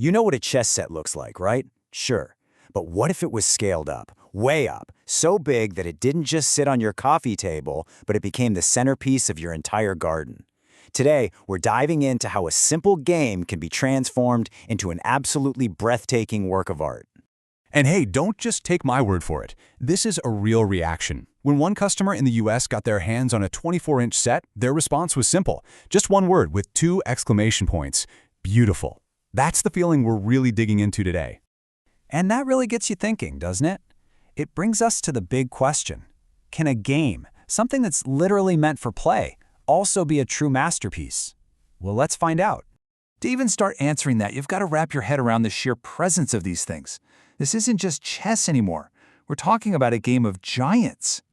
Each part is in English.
You know what a chess set looks like, right? Sure. But what if it was scaled up, way up, so big that it didn't just sit on your coffee table, but it became the centerpiece of your entire garden? Today, we're diving into how a simple game can be transformed into an absolutely breathtaking work of art. And hey, don't just take my word for it. This is a real reaction. When one customer in the US got their hands on a 24-inch set, their response was simple. Just one word with 2 exclamation points. Beautiful. That's the feeling we're really digging into today. And that really gets you thinking, doesn't it? It brings us to the big question. Can a game, something that's literally meant for play, also be a true masterpiece? Well, let's find out. To even start answering that, you've got to wrap your head around the sheer presence of these things. This isn't just chess anymore. We're talking about a game of giants.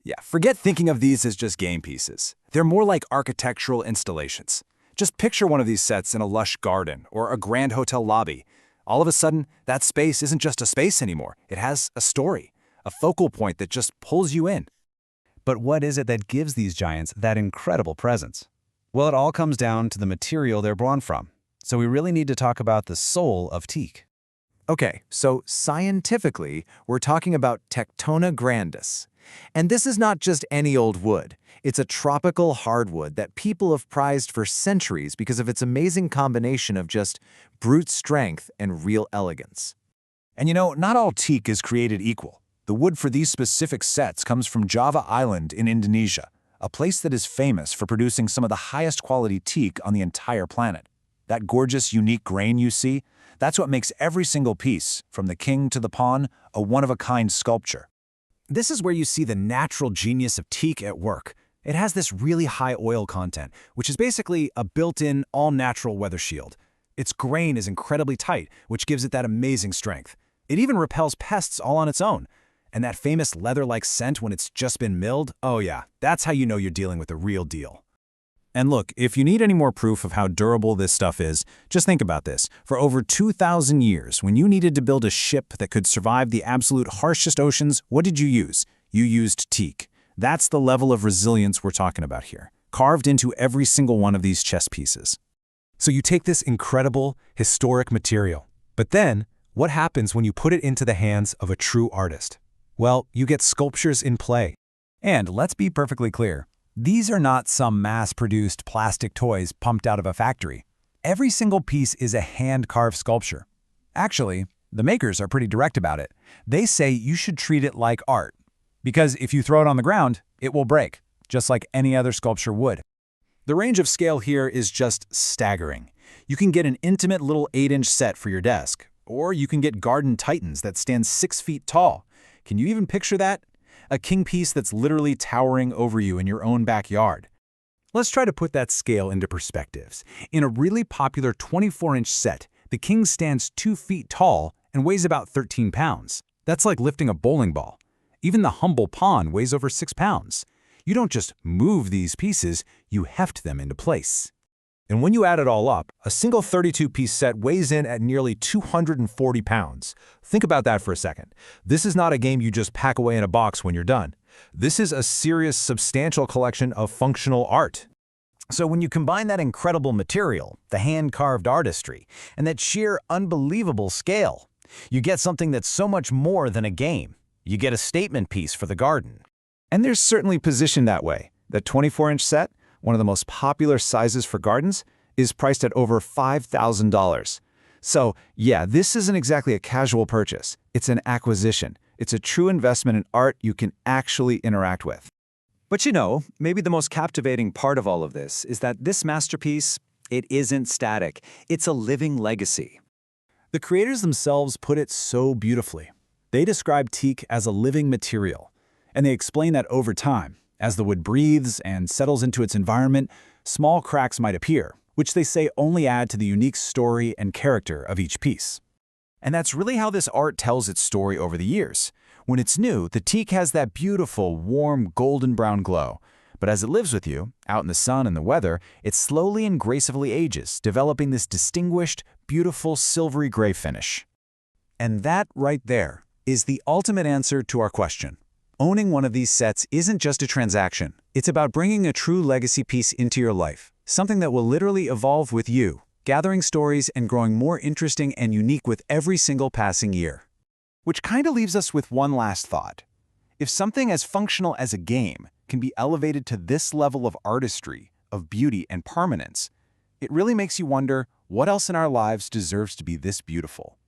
Yeah, forget thinking of these as just game pieces. They're more like architectural installations. Just picture one of these sets in a lush garden or a grand hotel lobby. All of a sudden, that space isn't just a space anymore. It has a story, a focal point that just pulls you in. But what is it that gives these giants that incredible presence? Well, it all comes down to the material they're born from. So we really need to talk about the soul of teak. Okay, so scientifically, we're talking about Tectona grandis. And this is not just any old wood. It's a tropical hardwood that people have prized for centuries because of its amazing combination of just brute strength and real elegance. And you know, not all teak is created equal. The wood for these specific sets comes from Java Island in Indonesia, a place that is famous for producing some of the highest quality teak on the entire planet. That gorgeous, unique grain you see, that's what makes every single piece, from the king to the pawn, a one-of-a-kind sculpture. This is where you see the natural genius of teak at work. It has this really high oil content, which is basically a built-in, all-natural weather shield. Its grain is incredibly tight, which gives it that amazing strength. It even repels pests all on its own. And that famous leather-like scent when it's just been milled, oh yeah, that's how you know you're dealing with the real deal. And look, if you need any more proof of how durable this stuff is, just think about this. For over 2,000 years, when you needed to build a ship that could survive the absolute harshest oceans, what did you use? You used teak. That's the level of resilience we're talking about here, carved into every single one of these chess pieces. So you take this incredible, historic material, but then, what happens when you put it into the hands of a true artist? Well, you get sculptures in play. And let's be perfectly clear. These are not some mass-produced plastic toys pumped out of a factory. Every single piece is a hand-carved sculpture. Actually, the makers are pretty direct about it. They say you should treat it like art, because if you throw it on the ground, it will break, just like any other sculpture would. The range of scale here is just staggering. You can get an intimate little 8-inch set for your desk, or you can get garden titans that stand 6 feet tall. Can you even picture that? A king piece that's literally towering over you in your own backyard. Let's try to put that scale into perspectives. In a really popular 24-inch set, the king stands 2 feet tall and weighs about 13 pounds. That's like lifting a bowling ball. Even the humble pawn weighs over 6 pounds. You don't just move these pieces, you heft them into place. And when you add it all up, a single 32-piece set weighs in at nearly 240 pounds. Think about that for a second. This is not a game you just pack away in a box when you're done. This is a serious, substantial collection of functional art. So when you combine that incredible material, the hand-carved artistry, and that sheer unbelievable scale, you get something that's so much more than a game. You get a statement piece for the garden. And they're certainly positioned that way. The 24-inch set, one of the most popular sizes for gardens, is priced at over $5,000. So, yeah, this isn't exactly a casual purchase. It's an acquisition. It's a true investment in art you can actually interact with. But you know, maybe the most captivating part of all of this is that this masterpiece, it isn't static. It's a living legacy. The creators themselves put it so beautifully. They describe teak as a living material, and they explain that over time, as the wood breathes and settles into its environment, small cracks might appear, which they say only add to the unique story and character of each piece. And that's really how this art tells its story over the years. When it's new, the teak has that beautiful, warm, golden brown glow. But as it lives with you, out in the sun and the weather, it slowly and gracefully ages, developing this distinguished, beautiful silvery gray finish. And that right there is the ultimate answer to our question. Owning one of these sets isn't just a transaction. It's about bringing a true legacy piece into your life, something that will literally evolve with you, gathering stories and growing more interesting and unique with every single passing year. Which kind of leaves us with one last thought. If something as functional as a game can be elevated to this level of artistry, of beauty and permanence, it really makes you wonder what else in our lives deserves to be this beautiful.